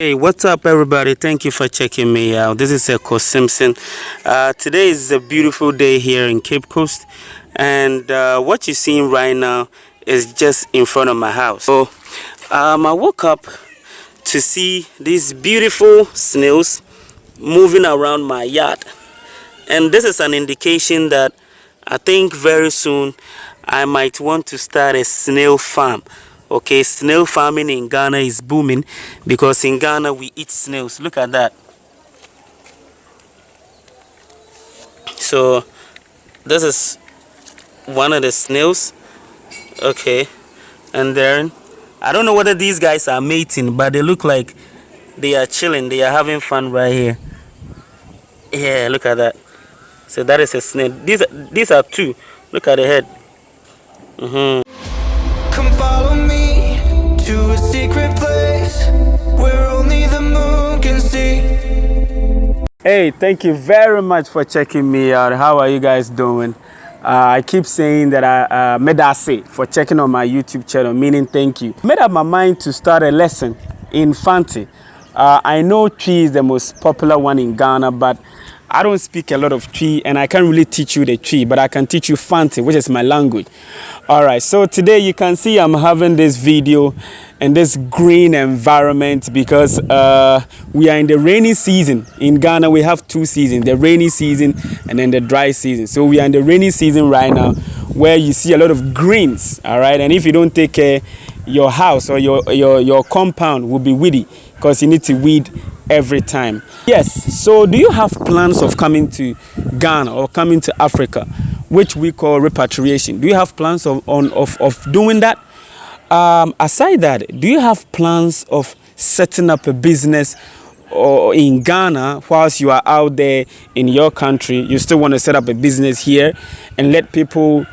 Hey, what's up, everybody? Thank you for checking me out. This is Echo Simpson. Today is a beautiful day here in Cape Coast, and what you're seeing right now is just in front of my house. So, I woke up to see these beautiful snails moving around my yard, and this is an indication that I think very soon I might want to start a snail farm. Okay, snail farming in Ghana is booming because in Ghana we eat snails. Look at that. So this is one of the snails. Okay, and then I don't know whether these guys are mating, but they look like they are chilling. They are having fun right here. Yeah, look at that. So that is a snail. These are two. Look at the head. Come follow me to a secret place where only the moon can see. Hey, thank you very much for checking me out. How are you guys doing? I keep saying that I made that say for checking on my YouTube channel, meaning thank you. Made up my mind to start a lesson in Fanti. I know Twi is the most popular one in Ghana, but I don't speak a lot of Twi, and I can't really teach you the Twi, but I can teach you Fanti, which is my language. All right, so today you can see I'm having this video in this green environment because we are in the rainy season. In Ghana, we have two seasons, the rainy season and then the dry season. So we are in the rainy season right now where you see a lot of greens, all right? And if you don't take care, your house or your compound will be weedy because you need to weed every time. Yes, so do you have plans of coming to Ghana or coming to Africa, which we call repatriation? Do you have plans of doing that? Aside that, do you have plans of setting up a business or in Ghana whilst you are out there in your country? You still want to set up a business here and let people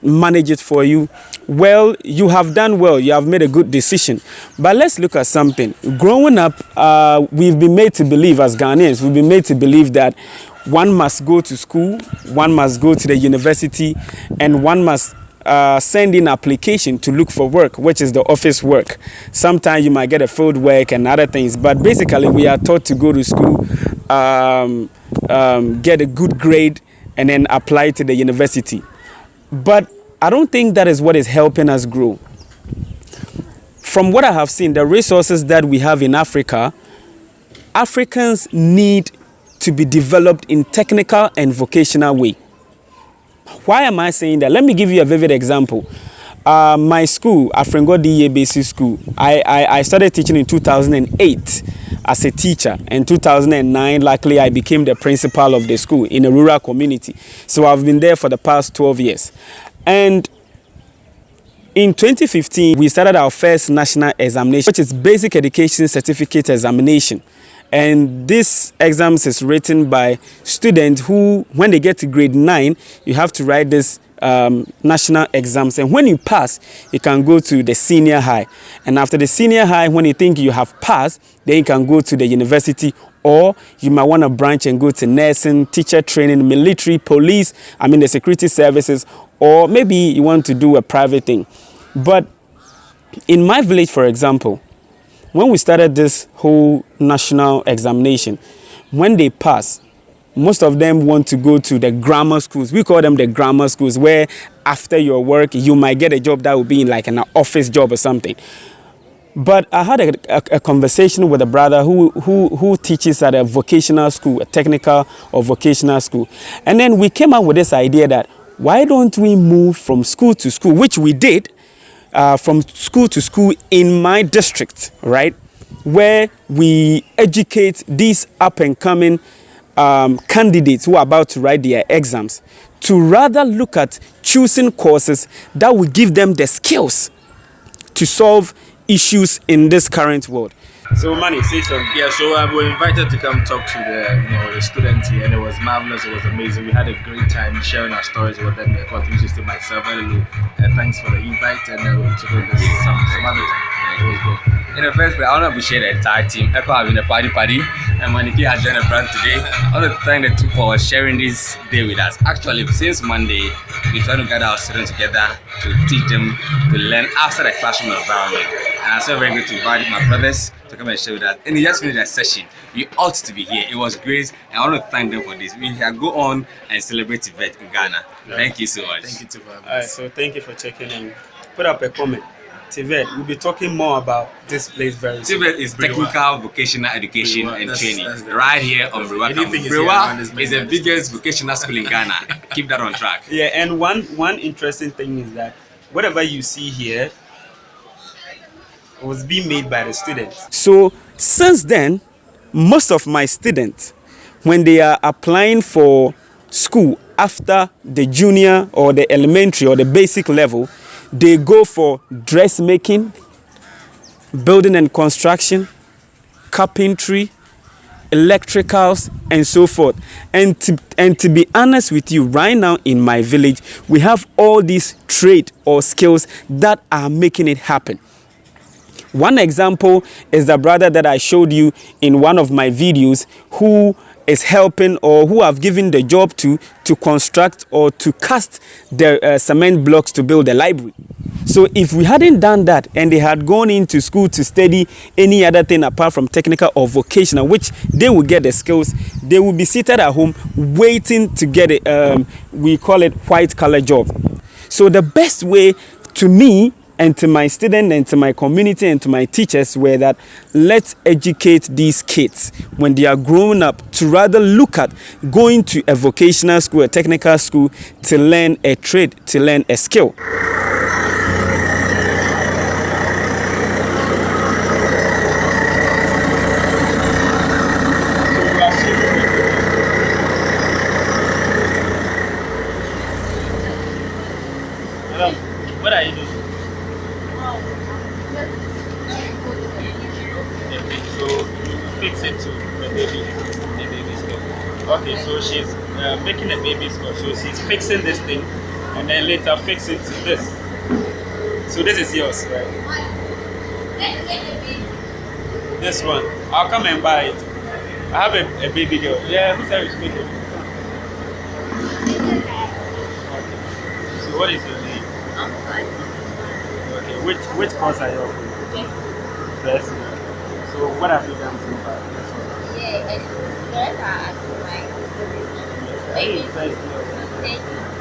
manage it for you? Well, you have done well. You have made a good decision. But let's look at something. Growing up, we've been made to believe as Ghanaians, we've been made to believe that one must go to school, one must go to the university, and one must send in application to look for work, which is the office work. Sometimes you might get a field work and other things, but basically we are taught to go to school, get a good grade, and then apply to the university. But I don't think that is what is helping us grow. From what I have seen, the resources that we have in Africa, Africans need to be developed in technical and vocational way. Why am I saying that? Let me give you a vivid example. My school, African Diaspora Basic School, I started teaching in 2008 as a teacher. In 2009, luckily, I became the principal of the school in a rural community. So I've been there for the past 12 years. And in 2015, we started our first national examination, which is Basic Education Certificate Examination. And this exams is written by students who, when they get to grade 9, you have to write this national exams. And when you pass, you can go to the senior high. And after the senior high, when you think you have passed, then you can go to the university, or you might want to branch and go to nursing, teacher training, military, police, the security services, or maybe you want to do a private thing. But in my village, for example, when we started this whole national examination, when they pass, most of them want to go to the grammar schools. We call them the grammar schools, where after your work, you might get a job that would be in like an office job or something. But I had a conversation with a brother who teaches at a vocational school, a technical or vocational school. And then we came up with this idea that why don't we move from school to school, which we did, from school to school in my district, right? Where we educate these up-and-coming candidates who are about to write their exams to rather look at choosing courses that will give them the skills to solve issues in this current world. So, Manny, say something. Yeah, so we were invited to come talk to the students here, and it was marvelous. It was amazing. We had a great time sharing our stories with them. What interested myself, thanks for the invite, and we'll talk about this some other time. It was good. In the first place, I want to appreciate the entire team. Echo having a party, and Maniki has joined the brand today. I want to thank the two for sharing this day with us. Actually, since Monday, we're trying to gather our students together to teach them to learn outside the classroom environment. And I'm so very good to invite my brothers to come and share with us. And they just finished that session. You ought to be here. It was great. And I want to thank them for this. We can go on and celebrate Tibet in Ghana. Yeah. Thank you so much. Thank you too for having All right, us. so thank you for checking in. Put up a comment. Tibet, we'll be talking more about this place very soon. Tibet is technical vocational education Brewa. and That's training the- right here on Brewa. Anything is here around this Brewa is the mainland. biggest vocational school in Ghana. Keep that on track. Yeah, and one interesting thing is that whatever you see here was being made by the students. So since then, most of my students, when they are applying for school after the junior or the elementary or the basic level, they go for dressmaking, building and construction, carpentry, electricals, and so forth. And to be honest with you, right now in my village, we have all these trade or skills that are making it happen. One example is the brother that I showed you in one of my videos who is helping or who I've given the job to construct or to cast the cement blocks to build a library. So if we hadn't done that and they had gone into school to study any other thing apart from technical or vocational, which they will get the skills, they will be seated at home waiting to get it. We call it white collar job. So the best way to me and to my students and to my community and to my teachers were that let's educate these kids when they are growing up to rather look at going to a vocational school, a technical school to learn a trade, to learn a skill. What are you doing? So fix it to the baby skirt. Okay, so she's making a baby skirt. So she's fixing this thing, and then later fix it to this. So this is yours, right? This one. I'll come and buy it. I have a baby girl. Yeah, who's that? Making it? Okay. So what is your name? Okay. Which course are you offering? First. So what have you done so far?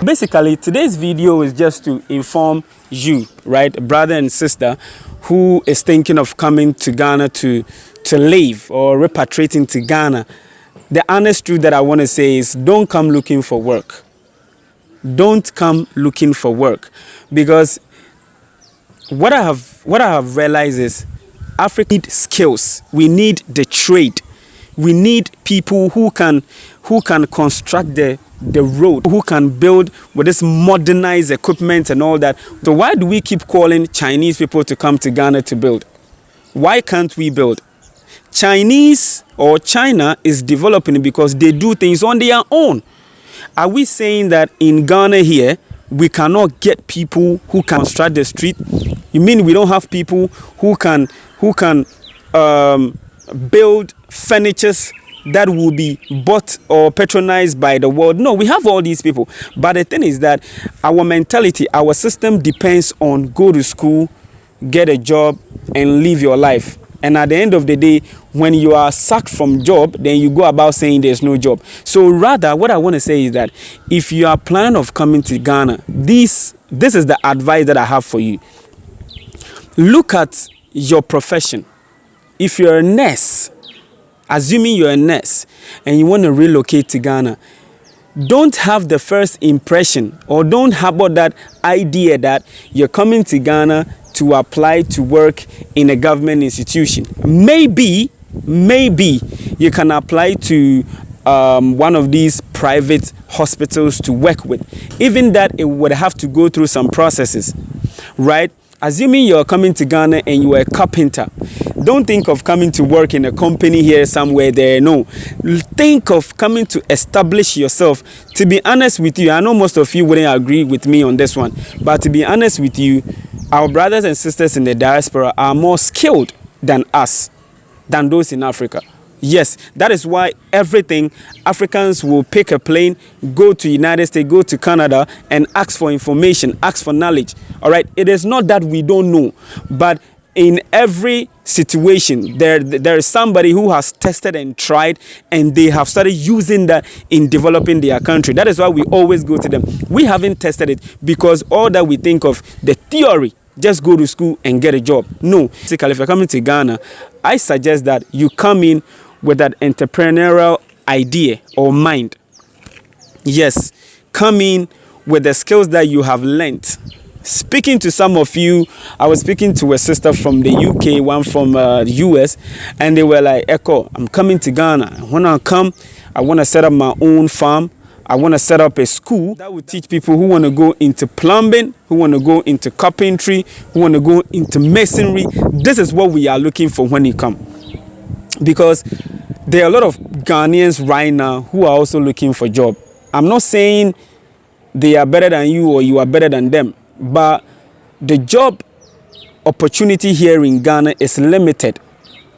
Basically, today's video is just to inform you, right, brother and sister, who is thinking of coming to Ghana to live or repatriating to Ghana. The honest truth that I want to say is don't come looking for work. Don't come looking for work, because what I have realized is Africa needs skills. We need the trade. We need people who can construct the road, who can build with this modernized equipment and all that. So why do we keep calling Chinese people to come to Ghana to build? Why can't we build? Chinese or China is developing because they do things on their own. Are we saying that in Ghana here we cannot get people who can construct the street? You mean we don't have people who can build furnitures that will be bought or patronized by the world? No, we have all these people. But the thing is that our mentality, our system depends on go to school, get a job, and live your life. And at the end of the day, when you are sacked from job, then you go about saying there's no job. So rather, what I want to say is that if you are planning of coming to Ghana, this is the advice that I have for you. Look at your profession. If you're a nurse, assuming you're a nurse and you want to relocate to Ghana, don't have the first impression or don't harbor that idea that you're coming to Ghana to apply to work in a government institution. Maybe you can apply to one of these private hospitals to work with. Even that, it would have to go through some processes, right? Assuming you're coming to Ghana and you are a carpenter, don't think of coming to work in a company here somewhere there. No. Think of coming to establish yourself. To be honest with you, I know most of you wouldn't agree with me on this one, but to be honest with you, our brothers and sisters in the diaspora are more skilled than us, than those in Africa. Yes, that is why everything Africans will pick a plane, go to United States, go to Canada and ask for information, ask for knowledge. All right, it is not that we don't know, but in every situation. There is somebody who has tested and tried, and they have started using that in developing their country. That is why we always go to them. We haven't tested it because all that we think of the theory, just go to school and get a job. No. Basically, if you're coming to Ghana, I suggest that you come in with that entrepreneurial idea or mind. Yes, come in with the skills that you have learnt. Speaking to some of you, I was speaking to a sister from the UK, one from the US, and they were like, Echo, I'm coming to Ghana. When I come, I want to set up my own farm. I want to set up a school that will teach people who want to go into plumbing, who want to go into carpentry, who want to go into masonry. This is what we are looking for when you come. Because there are a lot of Ghanaians right now who are also looking for a job. I'm not saying they are better than you or you are better than them, but the job opportunity here in Ghana is limited.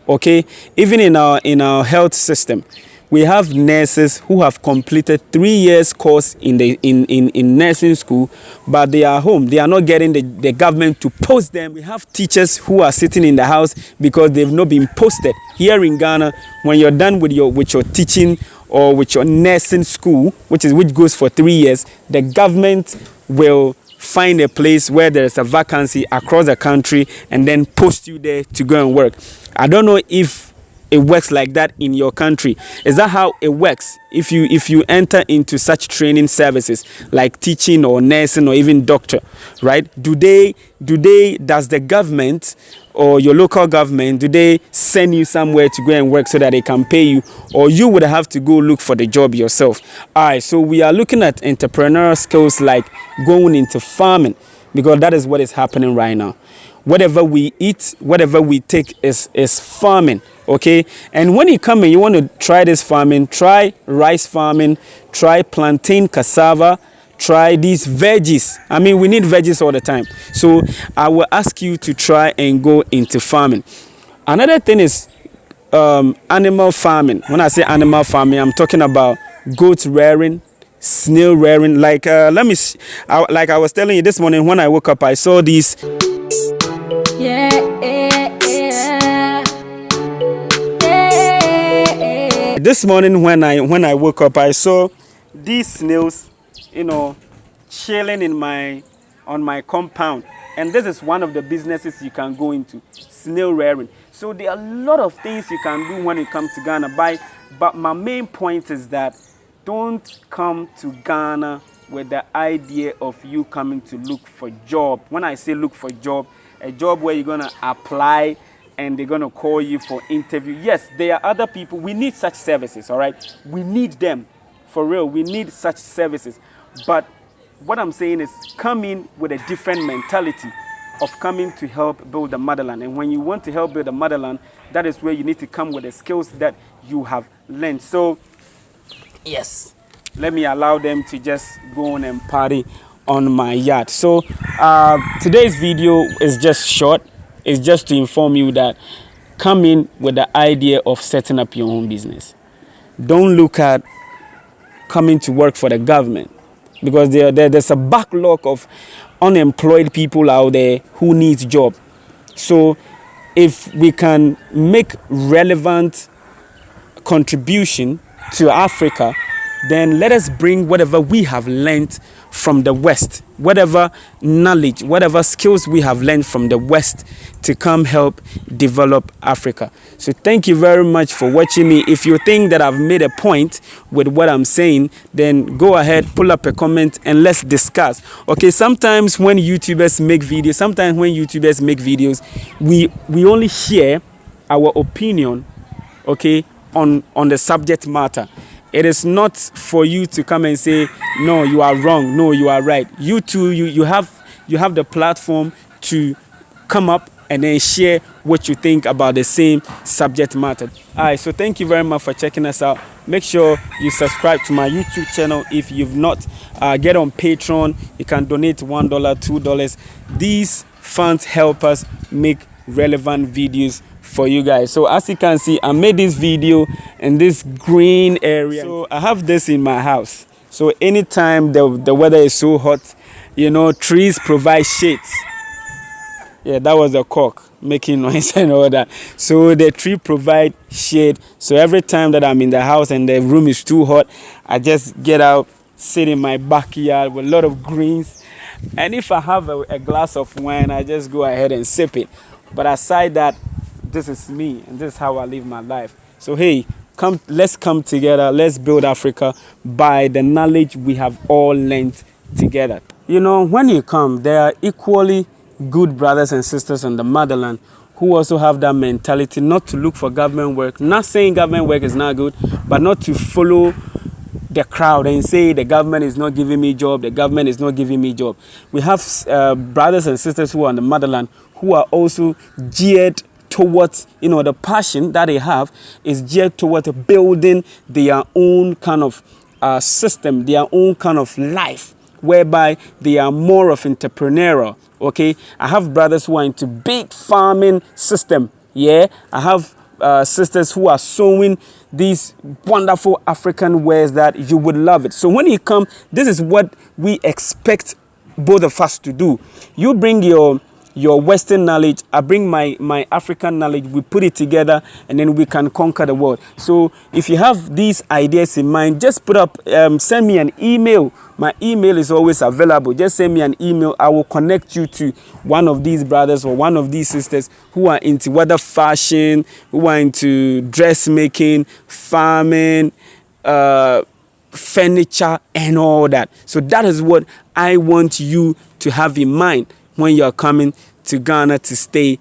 Okay, even in our health system, we have nurses who have completed 3 years course in nursing school, but they are home. They are not getting the government to post them. We have teachers who are sitting in the house because they've not been posted. Here in Ghana, when you're done with your teaching or with your nursing school, which goes for 3 years, the government will find a place where there is a vacancy across the country and then post you there to go and work. I don't know if it works like that in your country. Is that how it works? If you enter into such training services like teaching or nursing or even doctor, right? Does the government or your local government, do they send you somewhere to go and work so that they can pay you, or you would have to go look for the job yourself? All right, so we are looking at entrepreneurial skills like going into farming, because that is what is happening right now. Whatever we eat, whatever we take is farming, okay? And when you come and you want to try this farming, try rice farming, try plantain, cassava, try these veggies. I mean, we need veggies all the time. So I will ask you to try and go into farming. Another thing is animal farming. When I say animal farming, I'm talking about goat rearing, snail rearing. Like I was telling you this morning when I woke up, I saw these. This morning when I woke up, I saw these snails, chilling on my compound. And this is one of the businesses you can go into, snail rearing. So there are a lot of things you can do when you come to Ghana. But my main point is that don't come to Ghana with the idea of you coming to look for job. When I say look for job, a job where you're going to apply and they're going to call you for interview. Yes, there are other people. We need such services, all right? We need them. For real, we need such services. But what I'm saying is come in with a different mentality of coming to help build the motherland. And when you want to help build the motherland, that is where you need to come with the skills that you have learned. So, yes, let me allow them to just go on and party on my yard. So, today's video is just short. It's just to inform you that come in with the idea of setting up your own business. Don't look at coming to work for the government, because there's a backlog of unemployed people out there who need job. So if we can make relevant contribution to Africa, then let us bring whatever we have learned from the West, whatever knowledge, whatever skills we have learned from the West to come help develop Africa. So thank you very much for watching me. If you think that I've made a point with what I'm saying, then go ahead, pull up a comment and let's discuss. Okay, sometimes when YouTubers make videos, we only share our opinion, okay, on the subject matter. It is not for you to come and say, no, you are wrong, no, you are right. You too, you have the platform to come up and then share what you think about the same subject matter. All right, so thank you very much for checking us out. Make sure you subscribe to my YouTube channel if you've not. Get on Patreon. You can donate $1, $2. These funds help us make relevant videos for you guys. So as you can see, I made this video in this green area. So I have this in my house. So anytime the weather is so hot, trees provide shades. Yeah, that was a cock. making noise and all that. So the tree provide shade. So every time that I'm in the house and the room is too hot, I just get out, sit in my backyard with a lot of greens. And if I have a glass of wine, I just go ahead and sip it. But aside that, this is me and this is how I live my life. So hey, let's come together. Let's build Africa by the knowledge we have all learned together. You know, when you come, there are equally good brothers and sisters on the motherland who also have that mentality not to look for government work. Not saying government work is not good, but not to follow the crowd and say the government is not giving me job, the government is not giving me job. We have brothers and sisters who are on the motherland who are also geared towards, you know, the passion that they have is geared towards building their own kind of system, their own kind of life, whereby they are more of entrepreneurial. Okay, I have brothers who are into big farming system. Yeah, I have sisters who are sewing these wonderful African wares that you would love it. So when you come, this is what we expect both of us to do. You bring your Western knowledge, I bring my African knowledge, we put it together and then we can conquer the world. So if you have these ideas in mind, just put up, send me an email. My email is always available. Just send me an email. I will connect you to one of these brothers or one of these sisters who are into whether fashion, who are into dressmaking, farming, furniture and all that. So that is what I want you to have in mind when you're coming to Ghana to stay